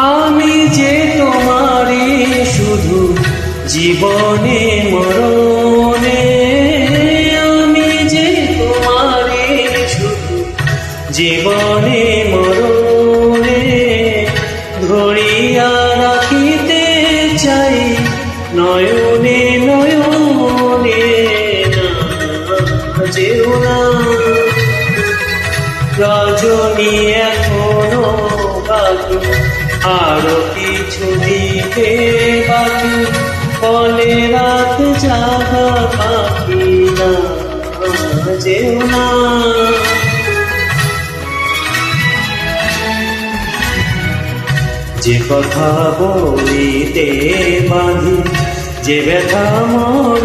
আমি যে তোমারই শুধু জীবনে মরণে, আমি যে তোমারই শুধু জীবনে মরণে ধরিয়া রাখিতে চাই নয়নে নয়নে। না যেও না রজনী এখনো বাকি, আরো কিছু দিতে বাকি, বলে রাত জাগা পাখি। না যেও না যে কথা বলিতে বাঁধি, যে ব্যথা মর